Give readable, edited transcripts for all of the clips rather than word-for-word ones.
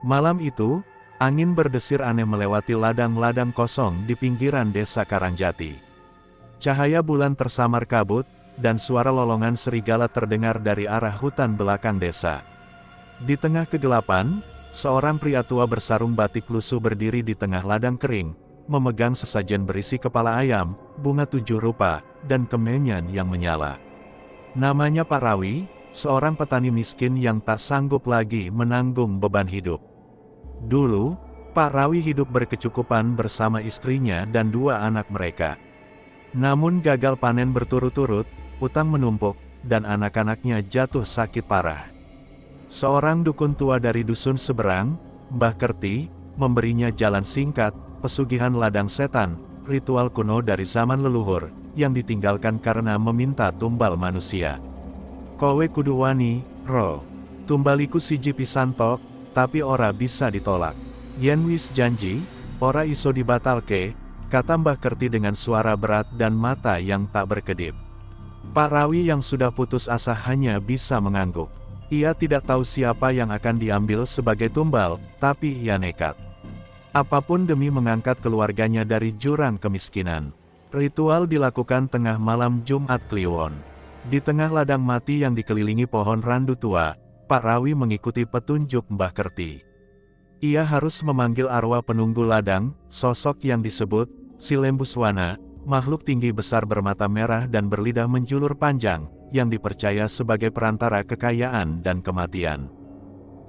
Malam itu, angin berdesir aneh melewati ladang-ladang kosong di pinggiran desa Karangjati. Cahaya bulan tersamar kabut, dan suara lolongan serigala terdengar dari arah hutan belakang desa. Di tengah kegelapan, seorang pria tua bersarung batik lusuh berdiri di tengah ladang kering, memegang sesajen berisi kepala ayam, bunga 7 rupa, dan kemenyan yang menyala. Namanya Pak Rawi, seorang petani miskin yang tak sanggup lagi menanggung beban hidup. Dulu, Pak Rawi hidup berkecukupan bersama istrinya dan 2 anak mereka. Namun gagal panen berturut-turut, utang menumpuk, dan anak-anaknya jatuh sakit parah. Seorang dukun tua dari dusun seberang, Mbah Kerti, memberinya jalan singkat, pesugihan ladang setan, ritual kuno dari zaman leluhur, yang ditinggalkan karena meminta tumbal manusia. Kowe kudu wani, ro. Tumbaliku siji pisantok, tapi ora bisa ditolak. Yen wis janji, ora iso dibatalke, kata Mbah Kerti dengan suara berat dan mata yang tak berkedip. Pak Rawi yang sudah putus asa hanya bisa mengangguk. Ia tidak tahu siapa yang akan diambil sebagai tumbal, tapi ia nekat. Apapun demi mengangkat keluarganya dari jurang kemiskinan. Ritual dilakukan tengah malam Jumat Kliwon. Di tengah ladang mati yang dikelilingi pohon randu tua, Pak Rawi mengikuti petunjuk Mbah Kerti. Ia harus memanggil arwah penunggu ladang, sosok yang disebut Silembuswana, makhluk tinggi besar bermata merah dan berlidah menjulur panjang, yang dipercaya sebagai perantara kekayaan dan kematian.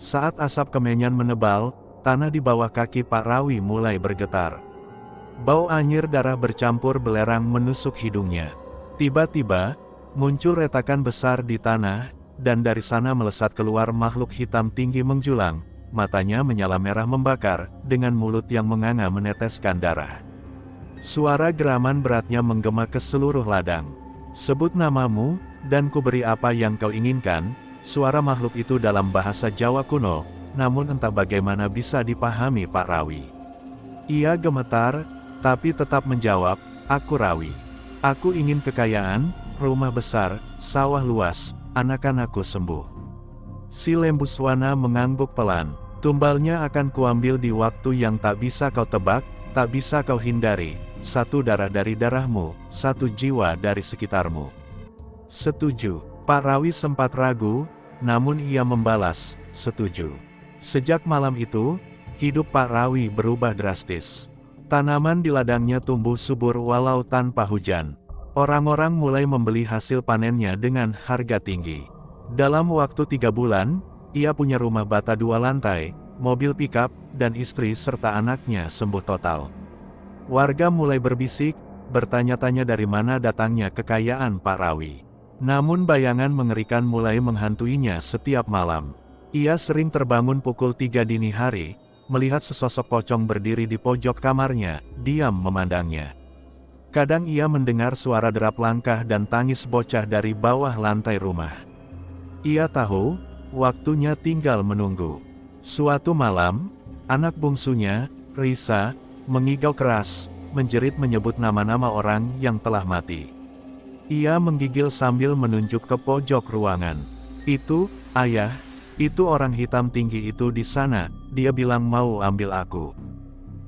Saat asap kemenyan menebal, tanah di bawah kaki Pak Rawi mulai bergetar. Bau anyir darah bercampur belerang menusuk hidungnya. Tiba-tiba, muncul retakan besar di tanah, dan dari sana melesat keluar makhluk hitam tinggi menjulang, matanya menyala merah membakar, dengan mulut yang menganga meneteskan darah. Suara geraman beratnya menggema ke seluruh ladang. Sebut namamu, dan kuberi apa yang kau inginkan, suara makhluk itu dalam bahasa Jawa kuno, namun entah bagaimana bisa dipahami Pak Rawi. Ia gemetar, tapi tetap menjawab, aku Rawi. Aku ingin kekayaan, rumah besar, sawah luas, anak-anakku sembuh. Silembuswana mengangguk pelan, tumbalnya akan kuambil di waktu yang tak bisa kau tebak, tak bisa kau hindari, 1 darah dari darahmu, 1 jiwa dari sekitarmu. Setuju. Pak Rawi sempat ragu, namun ia membalas, setuju. Sejak malam itu, hidup Pak Rawi berubah drastis. Tanaman di ladangnya tumbuh subur walau tanpa hujan. Orang-orang mulai membeli hasil panennya dengan harga tinggi. Dalam waktu 3 bulan, ia punya rumah bata 2 lantai, mobil pikap, dan istri serta anaknya sembuh total. Warga mulai berbisik, bertanya-tanya dari mana datangnya kekayaan Pak Rawi. Namun bayangan mengerikan mulai menghantuinya setiap malam. Ia sering terbangun pukul 3 dini hari, melihat sesosok pocong berdiri di pojok kamarnya, diam memandangnya. Kadang ia mendengar suara derap langkah dan tangis bocah dari bawah lantai rumah. Ia tahu, waktunya tinggal menunggu. Suatu malam, anak bungsunya, Risa, mengigau keras, menjerit menyebut nama-nama orang yang telah mati. Ia menggigil sambil menunjuk ke pojok ruangan. Itu, ayah, itu orang hitam tinggi itu di sana, dia bilang mau ambil aku.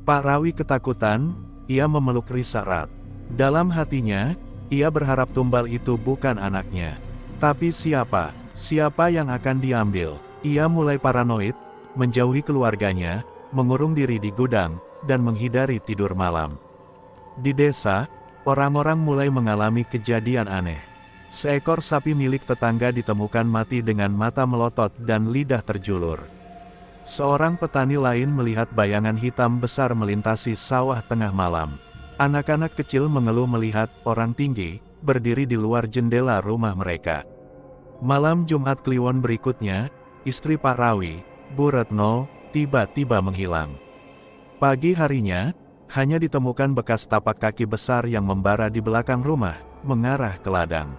Pak Rawi ketakutan, ia memeluk Risa erat. Dalam hatinya, ia berharap tumbal itu bukan anaknya. Tapi siapa? Siapa yang akan diambil? Ia mulai paranoid, menjauhi keluarganya, mengurung diri di gudang, dan menghindari tidur malam. Di desa, orang-orang mulai mengalami kejadian aneh. Seekor sapi milik tetangga ditemukan mati dengan mata melotot dan lidah terjulur. Seorang petani lain melihat bayangan hitam besar melintasi sawah tengah malam. Anak-anak kecil mengeluh melihat orang tinggi berdiri di luar jendela rumah mereka. Malam Jumat Kliwon berikutnya, istri Pak Rawi, Bu Retno, tiba-tiba menghilang. Pagi harinya, hanya ditemukan bekas tapak kaki besar yang membara di belakang rumah, mengarah ke ladang.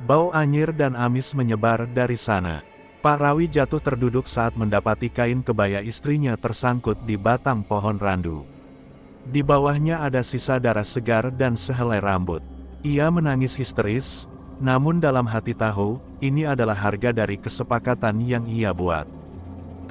Bau anyir dan amis menyebar dari sana. Pak Rawi jatuh terduduk saat mendapati kain kebaya istrinya tersangkut di batang pohon randu. Di bawahnya ada sisa darah segar dan sehelai rambut. Ia menangis histeris, namun dalam hati tahu, ini adalah harga dari kesepakatan yang ia buat.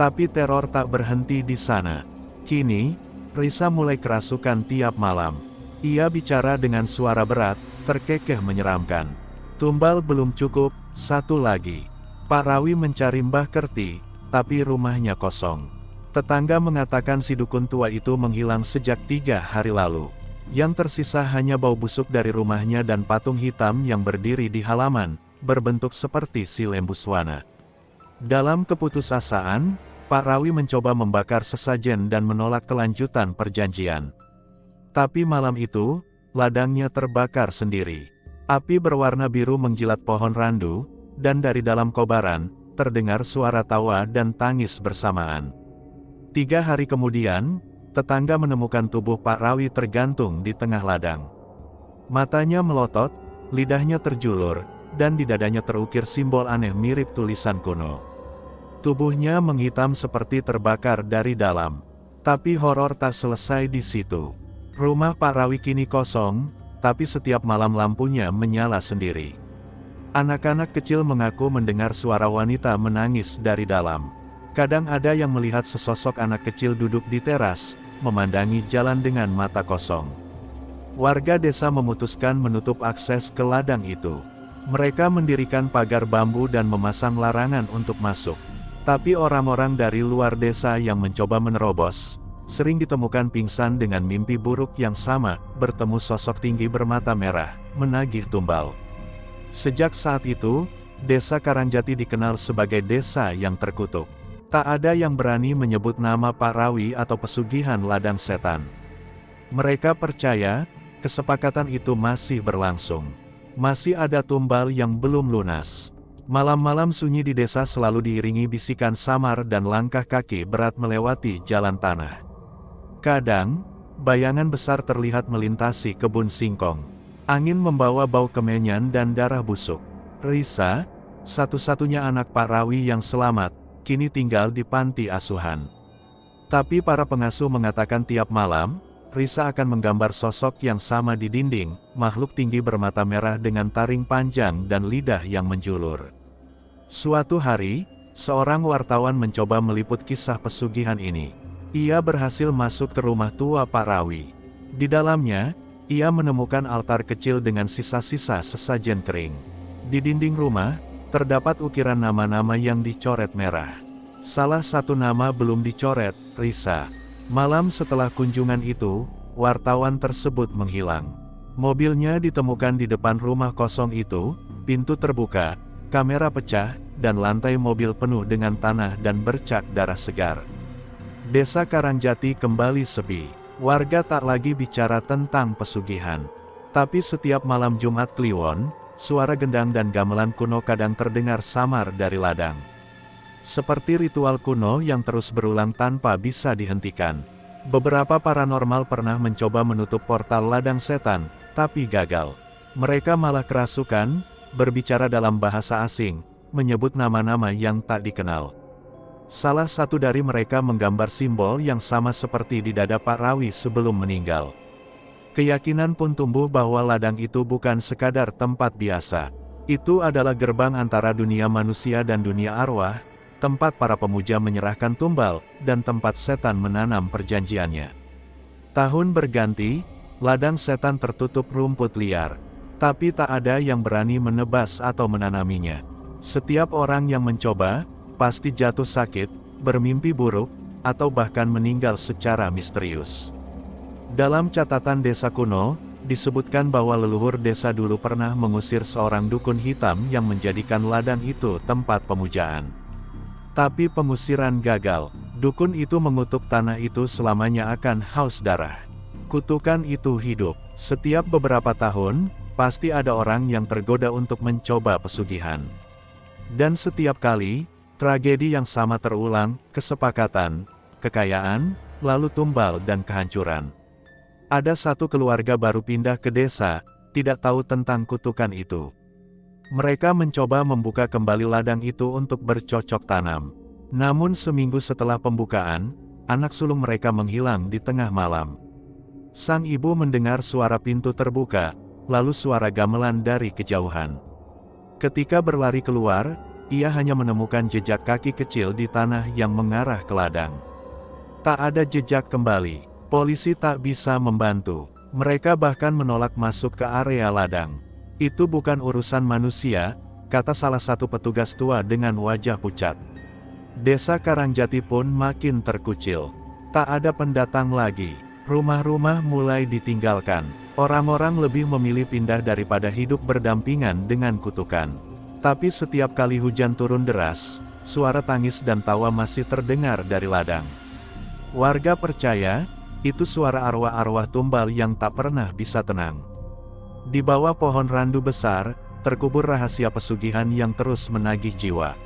Tapi teror tak berhenti di sana. Kini, Risa mulai kerasukan tiap malam. Ia bicara dengan suara berat, terkekeh menyeramkan. Tumbal belum cukup, satu lagi. Pak Rawi mencari Mbah Kerti, tapi rumahnya kosong. Tetangga mengatakan si dukun tua itu menghilang sejak 3 hari lalu. Yang tersisa hanya bau busuk dari rumahnya dan patung hitam yang berdiri di halaman, berbentuk seperti si Lembuswana. Dalam keputusasaan, Pak Rawi mencoba membakar sesajen dan menolak kelanjutan perjanjian. Tapi malam itu, ladangnya terbakar sendiri. Api berwarna biru menjilat pohon randu, dan dari dalam kobaran, terdengar suara tawa dan tangis bersamaan. 3 hari kemudian, tetangga menemukan tubuh Pak Rawi tergantung di tengah ladang. Matanya melotot, lidahnya terjulur, dan di dadanya terukir simbol aneh mirip tulisan kuno. Tubuhnya menghitam seperti terbakar dari dalam. Tapi horor tak selesai di situ. Rumah Pak Rawi kini kosong, tapi setiap malam lampunya menyala sendiri. Anak-anak kecil mengaku mendengar suara wanita menangis dari dalam. Kadang ada yang melihat sesosok anak kecil duduk di teras, memandangi jalan dengan mata kosong. Warga desa memutuskan menutup akses ke ladang itu. Mereka mendirikan pagar bambu dan memasang larangan untuk masuk. Tapi orang-orang dari luar desa yang mencoba menerobos, sering ditemukan pingsan dengan mimpi buruk yang sama, bertemu sosok tinggi bermata merah, menagih tumbal. Sejak saat itu, desa Karangjati dikenal sebagai desa yang terkutuk. Tak ada yang berani menyebut nama Pak Rawi atau pesugihan ladang setan. Mereka percaya, kesepakatan itu masih berlangsung. Masih ada tumbal yang belum lunas. Malam-malam sunyi di desa selalu diiringi bisikan samar dan langkah kaki berat melewati jalan tanah. Kadang, bayangan besar terlihat melintasi kebun singkong. Angin membawa bau kemenyan dan darah busuk. Risa, satu-satunya anak Pak Rawi yang selamat, kini tinggal di panti asuhan. Tapi para pengasuh mengatakan tiap malam, Risa akan menggambar sosok yang sama di dinding, makhluk tinggi bermata merah dengan taring panjang dan lidah yang menjulur. Suatu hari, seorang wartawan mencoba meliput kisah pesugihan ini. Ia berhasil masuk ke rumah tua Pak Rawi. Di dalamnya, ia menemukan altar kecil dengan sisa-sisa sesajen kering. Di dinding rumah, terdapat ukiran nama-nama yang dicoret merah. Salah satu nama belum dicoret, Risa. Malam setelah kunjungan itu, wartawan tersebut menghilang. Mobilnya ditemukan di depan rumah kosong itu, pintu terbuka, kamera pecah, dan lantai mobil penuh dengan tanah dan bercak darah segar. Desa Karangjati kembali sepi. Warga tak lagi bicara tentang pesugihan. Tapi setiap malam Jumat Kliwon, suara gendang dan gamelan kuno kadang terdengar samar dari ladang. Seperti ritual kuno yang terus berulang tanpa bisa dihentikan. Beberapa paranormal pernah mencoba menutup portal ladang setan, tapi gagal. Mereka malah kerasukan, berbicara dalam bahasa asing, menyebut nama-nama yang tak dikenal. Salah satu dari mereka menggambar simbol yang sama seperti di dada Pak Rawi sebelum meninggal. Keyakinan pun tumbuh bahwa ladang itu bukan sekadar tempat biasa. Itu adalah gerbang antara dunia manusia dan dunia arwah, tempat para pemuja menyerahkan tumbal, dan tempat setan menanam perjanjiannya. Tahun berganti, ladang setan tertutup rumput liar. Tapi tak ada yang berani menebas atau menanaminya. Setiap orang yang mencoba, pasti jatuh sakit, bermimpi buruk, atau bahkan meninggal secara misterius. Dalam catatan desa kuno, disebutkan bahwa leluhur desa dulu pernah mengusir seorang dukun hitam yang menjadikan ladang itu tempat pemujaan. Tapi pengusiran gagal, dukun itu mengutuk tanah itu selamanya akan haus darah. Kutukan itu hidup, setiap beberapa tahun, pasti ada orang yang tergoda untuk mencoba pesugihan. Dan setiap kali, tragedi yang sama terulang, kesepakatan, kekayaan, lalu tumbal dan kehancuran. Ada satu keluarga baru pindah ke desa, tidak tahu tentang kutukan itu. Mereka mencoba membuka kembali ladang itu untuk bercocok tanam. Namun seminggu setelah pembukaan, anak sulung mereka menghilang di tengah malam. Sang ibu mendengar suara pintu terbuka, lalu suara gamelan dari kejauhan. Ketika berlari keluar, ia hanya menemukan jejak kaki kecil di tanah yang mengarah ke ladang. Tak ada jejak kembali. Polisi tak bisa membantu. Mereka bahkan menolak masuk ke area ladang. Itu bukan urusan manusia, kata salah satu petugas tua dengan wajah pucat. Desa Karangjati pun makin terkucil. Tak ada pendatang lagi. Rumah-rumah mulai ditinggalkan. Orang-orang lebih memilih pindah daripada hidup berdampingan dengan kutukan. Tapi setiap kali hujan turun deras, suara tangis dan tawa masih terdengar dari ladang. Warga percaya, itu suara arwah-arwah tumbal yang tak pernah bisa tenang. Di bawah pohon randu besar, terkubur rahasia pesugihan yang terus menagih jiwa.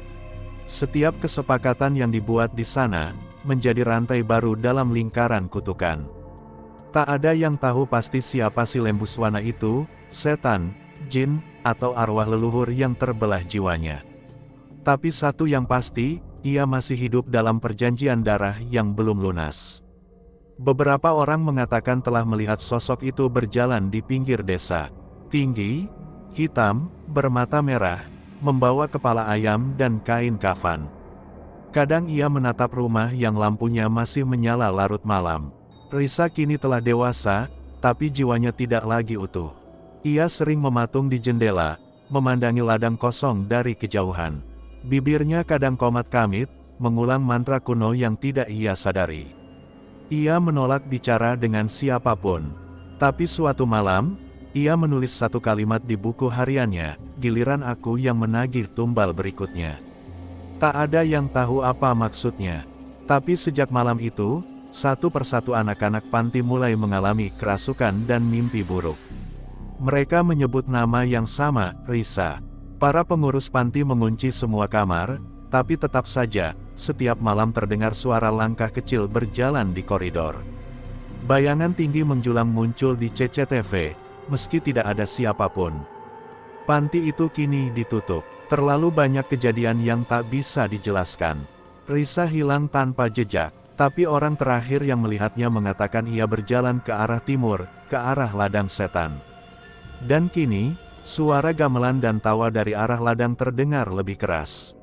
Setiap kesepakatan yang dibuat di sana, menjadi rantai baru dalam lingkaran kutukan. Tak ada yang tahu pasti siapa si Lembuswana itu, setan, jin, atau arwah leluhur yang terbelah jiwanya. Tapi satu yang pasti, ia masih hidup dalam perjanjian darah yang belum lunas. Beberapa orang mengatakan telah melihat sosok itu berjalan di pinggir desa. Tinggi, hitam, bermata merah, membawa kepala ayam dan kain kafan. Kadang ia menatap rumah yang lampunya masih menyala larut malam. Risa kini telah dewasa, tapi jiwanya tidak lagi utuh. Ia sering mematung di jendela, memandangi ladang kosong dari kejauhan. Bibirnya kadang komat kamit, mengulang mantra kuno yang tidak ia sadari. Ia menolak bicara dengan siapapun. Tapi suatu malam, ia menulis satu kalimat di buku hariannya, giliran aku yang menagih tumbal berikutnya. Tak ada yang tahu apa maksudnya. Tapi sejak malam itu, satu persatu anak-anak panti mulai mengalami kerasukan dan mimpi buruk. Mereka menyebut nama yang sama, Risa. Para pengurus panti mengunci semua kamar, tapi tetap saja, setiap malam terdengar suara langkah kecil berjalan di koridor. Bayangan tinggi menjulang muncul di CCTV, meski tidak ada siapapun. Panti itu kini ditutup. Terlalu banyak kejadian yang tak bisa dijelaskan. Risa hilang tanpa jejak, tapi orang terakhir yang melihatnya mengatakan ia berjalan ke arah timur, ke arah ladang setan. Dan kini, suara gamelan dan tawa dari arah ladang terdengar lebih keras.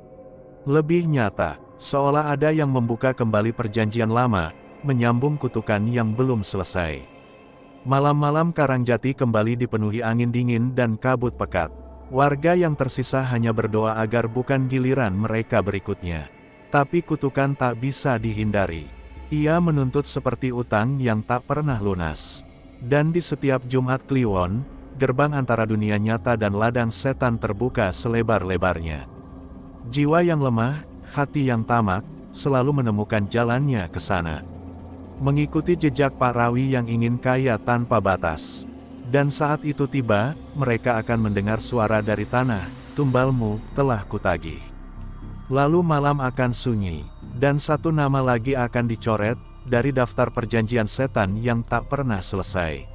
Lebih nyata, seolah ada yang membuka kembali perjanjian lama, menyambung kutukan yang belum selesai. Malam-malam Karangjati kembali dipenuhi angin dingin dan kabut pekat. Warga yang tersisa hanya berdoa agar bukan giliran mereka berikutnya. Tapi kutukan tak bisa dihindari. Ia menuntut seperti utang yang tak pernah lunas. Dan di setiap Jumat Kliwon, gerbang antara dunia nyata dan ladang setan terbuka selebar-lebarnya. Jiwa yang lemah, hati yang tamak, selalu menemukan jalannya ke sana. Mengikuti jejak Pak Rawi yang ingin kaya tanpa batas. Dan saat itu tiba, mereka akan mendengar suara dari tanah, tumbalmu telah kutagih. Lalu malam akan sunyi, dan satu nama lagi akan dicoret, dari daftar perjanjian setan yang tak pernah selesai.